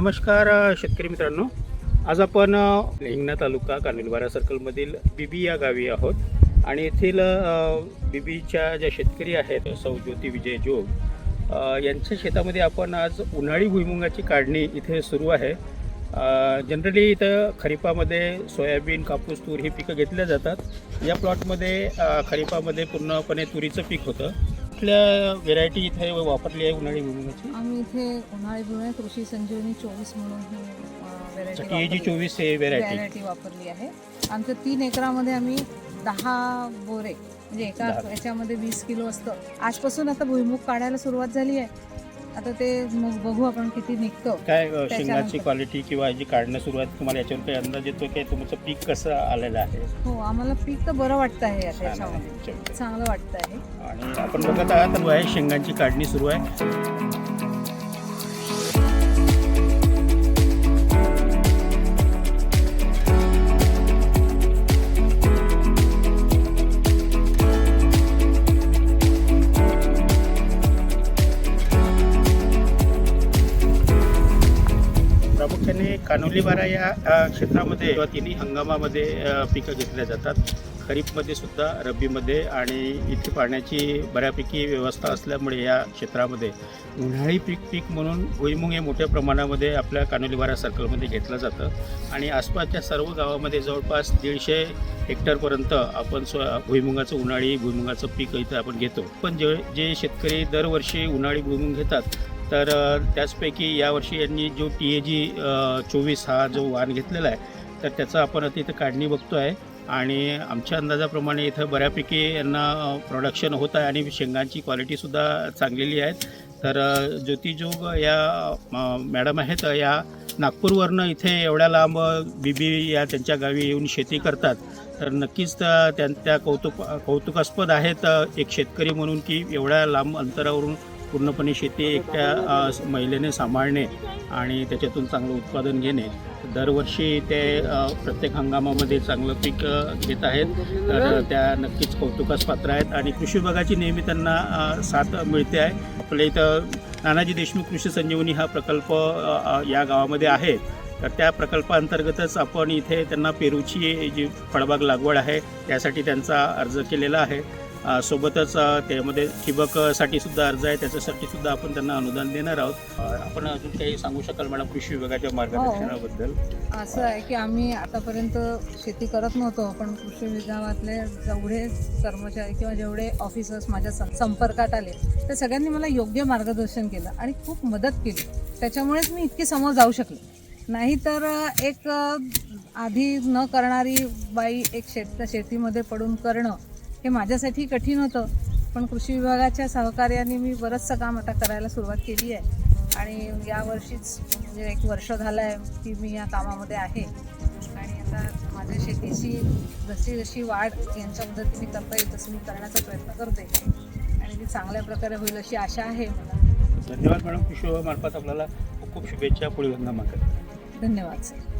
नमस्कार शेतकरी मित्रांनो, आज आपण हिंगणा तालुका कानोलीवारा सर्कलमधील बीबी या गावी आहोत आणि येथील बीबीच्या ज्या शेतकरी आहेत सौ ज्योती विजय जोग यांच्या शेतामध्ये आपण आज उन्हाळी भुईमुगाची काढणी इथे सुरू आहे। जनरली इथं खरीपामध्ये सोयाबीन, कापूस, तूर ही पिकं घेतल्या जातात। या प्लॉटमध्ये खरीपामध्ये पूर्णपणे तुरीचं पीक होतं। कुठल्या व्हेरायटी इथे वापरली आहे उन्हाळी भुईमुगाची? आम्ही इथे उन्हाळी भुईमुग कृषी संजीवनी 24 म्हणून TAG 24 हे व्हेरायटी वापरली आहे। आमच्या 3 एकरामध्ये आम्ही 10 बोरे म्हणजे एका याच्यामध्ये 20 किलो असतं। आजपासून आता भुईमुग काढायला सुरुवात झाली आहे। आता ते मग बघू आपण किती निघतो। काय शेंगाची क्वालिटी किंवा जी काढणं सुरुवात तुम्हाला याच्यावर काही अंदाज येतो की तुमचं पीक कसं आलेलं आहे? हो, आम्हाला पीक तर बरं वाटतं आहे याच्यामध्ये, चांगलं वाटतं आहे। आणि आपण बघत आहात आहे शेंगांची काढणी सुरू आहे। प्रामुख्याने कानोलीवारा या क्षेत्रामध्ये तिन्ही हंगामामध्ये पिकं घेतल्या जातात। खरीपमध्ये सुद्धा, रब्बीमध्ये, आणि इथे पाण्याची बऱ्यापैकी व्यवस्था असल्यामुळे या क्षेत्रामध्ये उन्हाळी पीक म्हणून भुईमुग हे मोठ्या प्रमाणामध्ये आपल्या कानोलीवारा सर्कलमध्ये घेतलं जातं आणि आसपासच्या सर्व गावामध्ये जवळपास 150 हेक्टरपर्यंत आपण भुईमुगाचं उन्हाळी भुईमुगाचं पीक इथं आपण घेतो। पण जे शेतकरी दरवर्षी उन्हाळी भुईमुग घेतात तर त्याचपैकी यावर्षी यांनी जो TAG 24 हा जो वाण घेतलेला आहे तर त्याचं आपण आता इथं काढणी बघतो आहे आणि आमच्या अंदाजाप्रमाणे इथं बऱ्यापैकी यांना प्रोडक्शन होत आहे आणि शेंगांची क्वालिटीसुद्धा चांगलेली आहेत। तर ज्योती जोग या मॅडम आहेत, या नागपूरवरनं इथे एवढ्या लांब बीबी या त्यांच्या गावी येऊन शेती करतात। तर नक्कीच त्या कौतुकास्पद आहेत एक शेतकरी म्हणून की एवढ्या लांब अंतरावरून पूर्णपणे शेती एकट्या महिलेने सांभाळणे आणि त्याच्यातून चांगलं उत्पादन घेणे। दरवर्षी ते प्रत्येक हंगामामध्ये चांगलं पीक घेत आहेत। तर त्या नक्कीच कौतुकास पात्र आहेत आणि कृषी विभागाची नेहमी त्यांना साथ मिळते आहे। आपल्या इथं नानाजी देशमुख कृषी संजीवनी हा प्रकल्प या गावामध्ये आहे। तर त्या प्रकल्पाअंतर्गतच आपण इथे त्यांना पेरूची जी फळबाग लागवड आहे त्यासाठी त्यांचा अर्ज केलेला आहे। सोबतच त्यामध्ये ठिबकसाठी सुद्धा अर्ज आहे, त्याच्यासाठी सुद्धा आपण त्यांना अनुदान देणार आहोत। आपण अजून काही सांगू शकाल मॅडम कृषी विभागाच्या मार्गदर्शनाबद्दल? असं आहे की आम्ही आतापर्यंत शेती करत नव्हतो, पण कृषी विभागातले जेवढे कर्मचारी किंवा जेवढे ऑफिसर्स माझ्या संपर्कात आले तर सगळ्यांनी मला योग्य मार्गदर्शन केलं आणि खूप मदत केली। त्याच्यामुळेच मी इतकी समोर जाऊ शकले। नाहीतर एक आधी न करणारी बाई एक शेतीमध्ये पडून करणं हे माझ्यासाठी कठीण होतं, पण कृषी विभागाच्या सहकार्याने मी बरंचसं काम आता करायला सुरुवात केली आहे आणि यावर्षीच म्हणजे 1 वर्ष झालं आहे की मी या कामामध्ये आहे आणि आता माझ्या शेतीची जशी जशी वाढ यांच्या मदतीने करता येईल तसं मी करण्याचा प्रयत्न करते आणि ती चांगल्या प्रकारे होईल अशी आशा आहे मला। धन्यवाद मॅडम, कृषी विभागामार्फत आपल्याला खूप खूप शुभेच्छा पुढील हंगामासाठी। धन्यवाद सर।